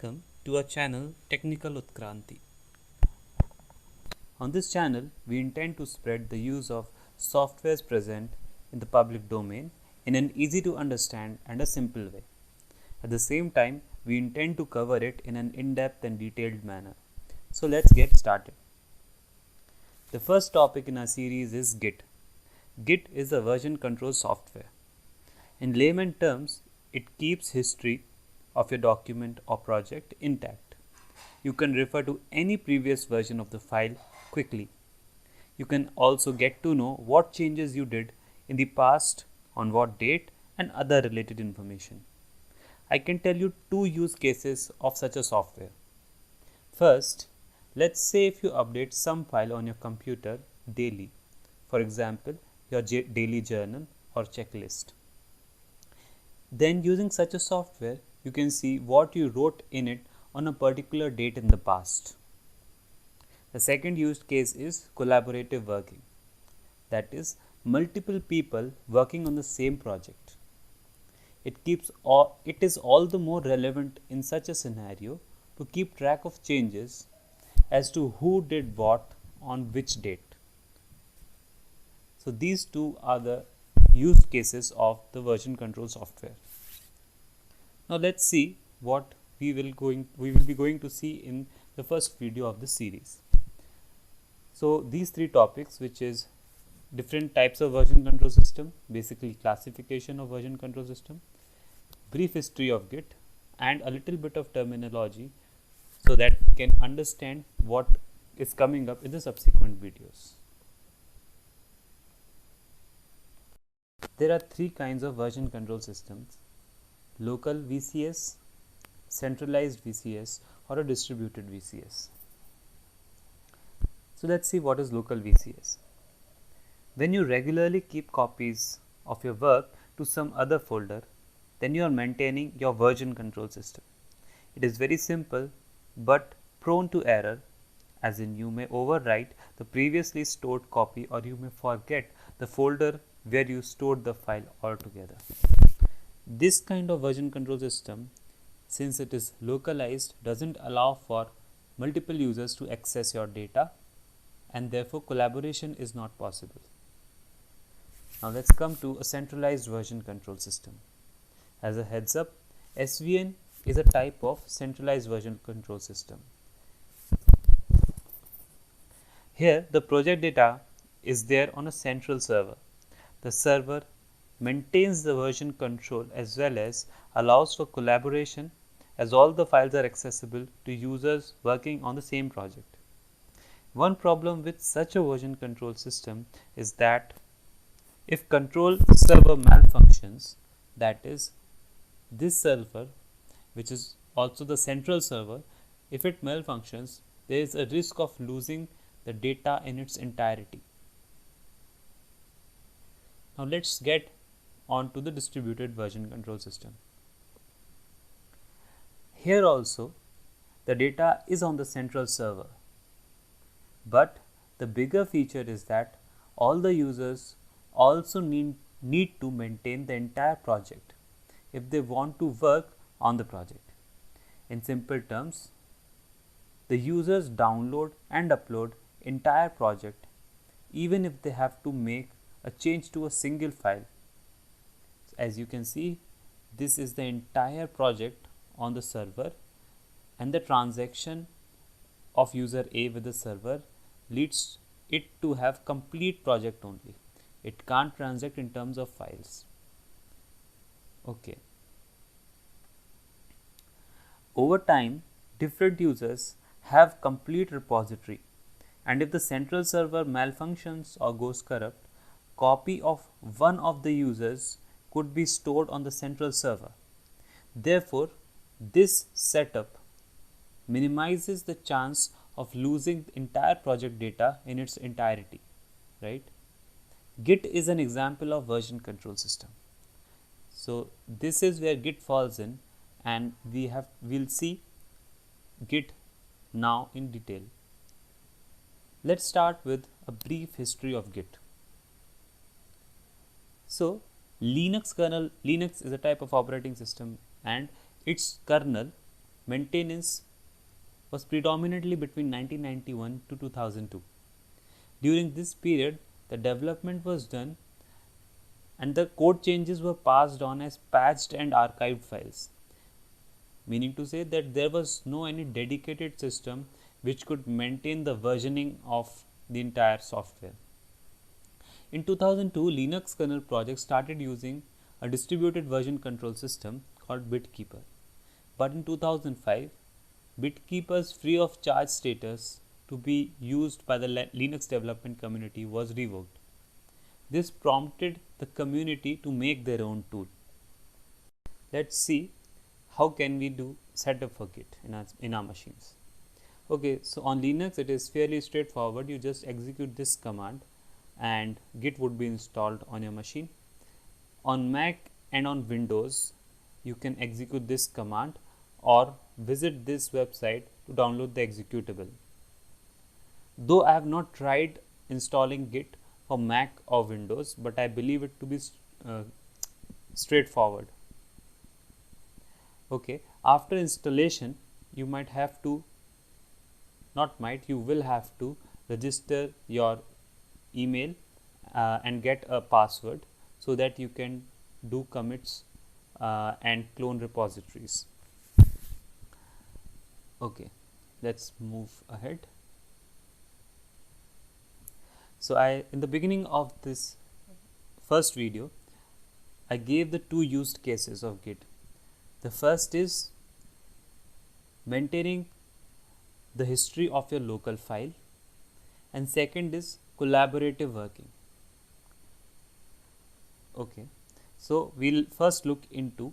Welcome to our channel Technical Utkranti. On this channel, we intend to spread the use of softwares present in the public domain in an easy to understand and a simple way. At the same time, we intend to cover it in an in-depth and detailed manner. So let's get started. The first topic in our series is Git. Git is a version control software. In layman terms, it keeps history of your document or project intact. You can refer to any previous version of the file quickly. You can also get to know what changes you did in the past, on what date, and other related information. I can tell you two use cases of such a software. First, let's say if you update some file on your computer daily, for example, your daily journal or checklist. Then using such a software, you can see what you wrote in it on a particular date in the past. The second used case is collaborative working. That is, multiple people working on the same project. It is all the more relevant in such a scenario to keep track of changes as to who did what on which date. So these two are the use cases of the version control software. Now let's see what we will be going to see in the first video of this series. So these three topics, which is different types of version control system, basically classification of version control system, brief history of Git, and a little bit of terminology so that we can understand what is coming up in the subsequent videos. There are three kinds of version control systems: local VCS, centralized VCS, or a distributed VCS. So let's see what is local VCS. When you regularly keep copies of your work to some other folder, then you are maintaining your version control system. It is very simple but prone to error, as in you may overwrite the previously stored copy, or you may forget the folder where you stored the file altogether. This kind of version control system, since it is localized, doesn't allow for multiple users to access your data, and therefore collaboration is not possible. Now let's come to a centralized version control system. As a heads up, SVN is a type of centralized version control system. Here the project data is there on a central server. The server maintains the version control as well as allows for collaboration, as all the files are accessible to users working on the same project. One problem with such a version control system is that if control server malfunctions, that is, this server, which is also the central server, if it malfunctions, there is a risk of losing the data in its entirety. Now let's get on to the distributed version control system. Here also the data is on the central server, but the bigger feature is that all the users also need to maintain the entire project if they want to work on the project. In simple terms, the users download and upload entire project even if they have to make a change to a single file. As you can see, this is the entire project on the server, and the transaction of user A with the server leads it to have complete project only. It can't transact in terms of files. Okay. Over time, different users have complete repository, and if the central server malfunctions or goes corrupt, copy of one of the users could be stored on the central server. Therefore, this setup minimizes the chance of losing the entire project data in its entirety, right? Git is an example of version control system. So this is where Git falls in, and we'll see Git now in detail. Let's start with a brief history of Git. So Linux is a type of operating system, and its kernel maintenance was predominantly between 1991 to 2002. During this period, the development was done and the code changes were passed on as patched and archived files, meaning to say that there was no any dedicated system which could maintain the versioning of the entire software. In 2002, Linux kernel project started using a distributed version control system called BitKeeper. But in 2005, BitKeeper's free of charge status to be used by the Linux development community was revoked. This prompted the community to make their own tool. Let's see how can we do setup for Git in our machines. Okay, so on Linux it is fairly straightforward. You just execute this command and Git would be installed on your machine. On Mac and on Windows, you can execute this command or visit this website to download the executable. Though I have not tried installing Git for Mac or Windows, but I believe it to be straightforward. Okay, after installation, you will have to register your email and get a password so that you can do commits and clone repositories. Okay, let's move ahead. So in the beginning of this first video, I gave the two used cases of Git. The first is maintaining the history of your local file, and second is collaborative working. Okay, so we'll first look into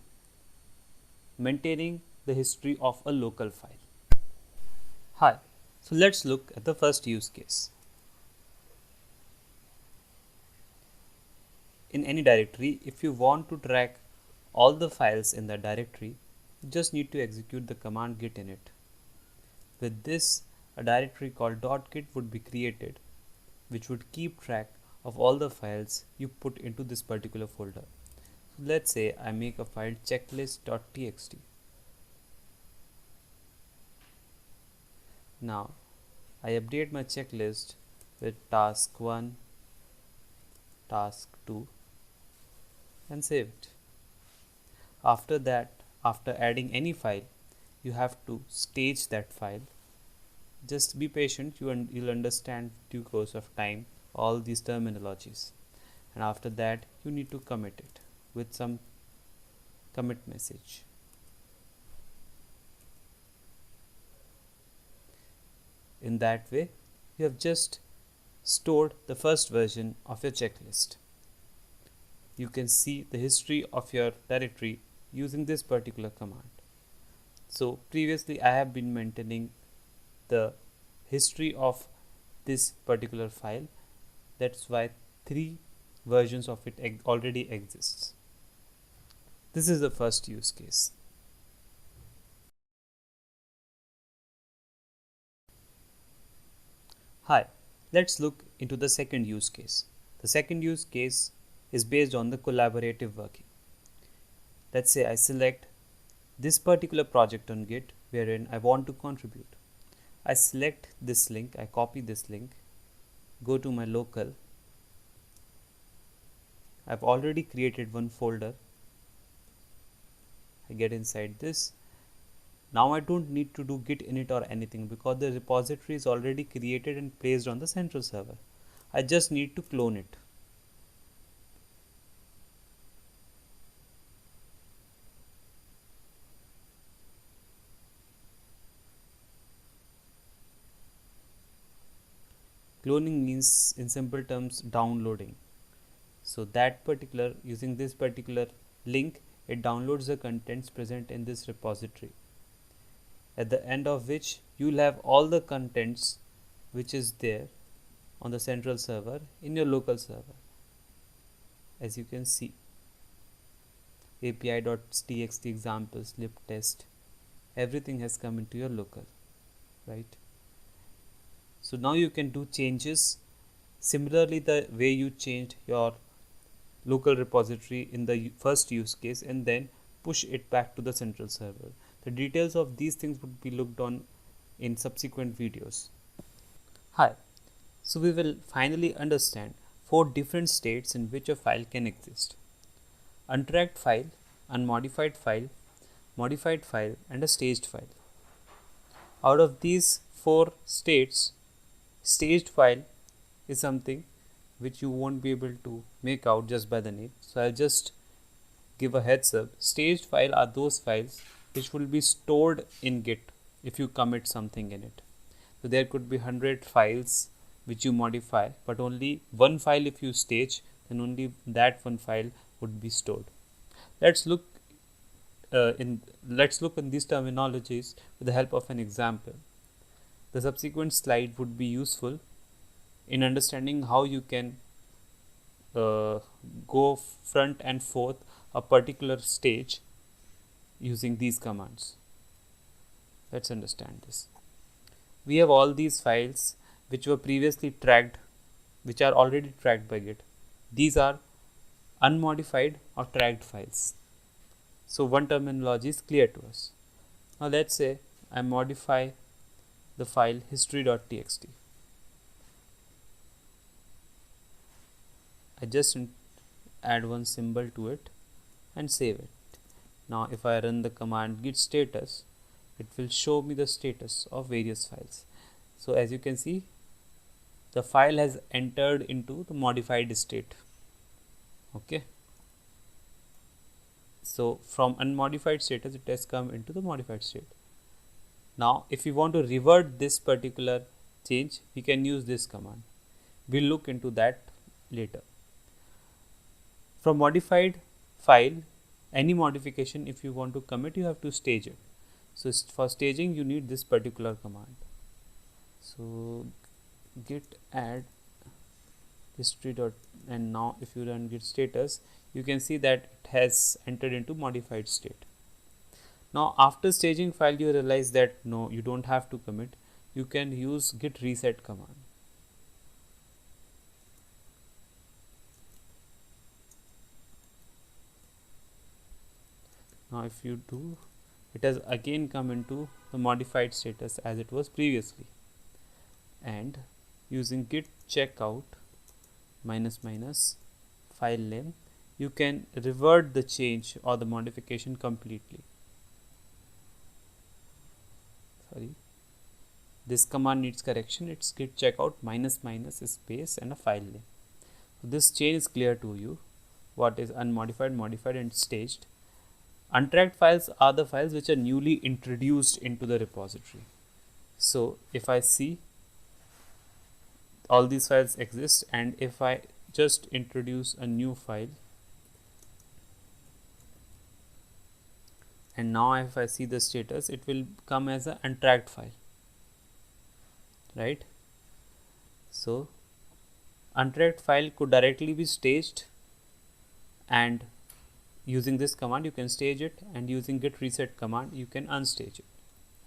maintaining the history of a local file. Hi, so let's look at the first use case. In any directory, if you want to track all the files in the directory, you just need to execute the command git init. With this, a directory called .git would be created, which would keep track of all the files you put into this particular folder. So let's say I make a file checklist.txt. Now I update my checklist with task 1, task 2 and save it. After that, after adding any file, you have to stage that file. Just be patient, you'll understand due course of time all these terminologies. And after that, you need to commit it with some commit message. In that way, you have just stored the first version of your checklist. You can see the history of your directory using this particular command. So previously I have been maintaining the history of this particular file. That's why 3 versions of it already exists. This is the first use case. Hi, let's look into the second use case. The second use case is based on the collaborative working. Let's say I select this particular project on Git wherein I want to contribute. I select this link, I copy this link, go to my local. I've already created one folder. I get inside this. Now I don't need to do git init or anything because the repository is already created and placed on the central server. I just need to clone it. Cloning means in simple terms downloading. So that particular, using this particular link, it downloads the contents present in this repository, at the end of which you'll have all the contents which is there on the central server in your local server. As you can see, api.txt examples, lib test, everything has come into your local, right? So now you can do changes similarly the way you changed your local repository in the first use case and then push it back to the central server. The details of these things would be looked on in subsequent videos. Hi, so we will finally understand 4 different states in which a file can exist: untracked file, unmodified file, modified file, and a staged file. Out of these 4 states, staged file is something which you won't be able to make out just by the name. So I'll just give a heads up. Staged file are those files which will be stored in Git if you commit something in it. So there could be 100 files which you modify, but only one file if you stage, then only that one file would be stored. Let's look in these terminologies with the help of an example. The subsequent slide would be useful in understanding how you can go front and forth a particular stage using these commands. Let's understand this. We have all these files which were previously tracked, which are already tracked by Git. These are unmodified or tracked files. So one terminology is clear to us. Now let's say I modify the file history.txt. I just add one symbol to it and save it. Now if I run the command git status, it will show me the status of various files. So as you can see, the file has entered into the modified state. Okay. So from unmodified status, it has come into the modified state. Now if we want to revert this particular change, we can use this command. We'll look into that later. From modified file, any modification, if you want to commit, you have to stage it. So for staging, you need this particular command. So git add history dot, and now if you run git status, you can see that it has entered into modified state. Now after staging file, you realize that no, you don't have to commit. You can use git reset command. Now if you do, it has again come into the modified status as it was previously, and using git checkout -- file name, you can revert the change or the modification completely. Sorry, this command needs correction. It's git checkout -- space and a file name. So this change is clear to you. What is unmodified, modified, and staged. Untracked files are the files which are newly introduced into the repository. So if I see all these files exist, and if I just introduce a new file, and now if I see the status, it will come as an untracked file, right? So untracked file could directly be staged, and using this command you can stage it, and using git reset command you can unstage it,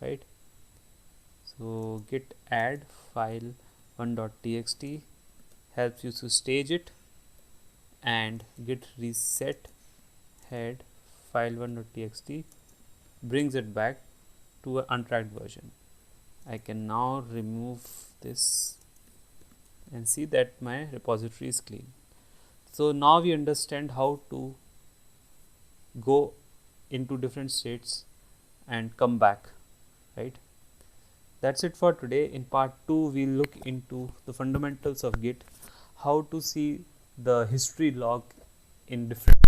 right? So git add file 1.txt helps you to stage it, and git reset head file 1.txt brings it back to an untracked version. I can now remove this and see that my repository is clean. So now we understand how to go into different states and come back, right? That's it for today. In part 2, we'll look into the fundamentals of Git, how to see the history log in different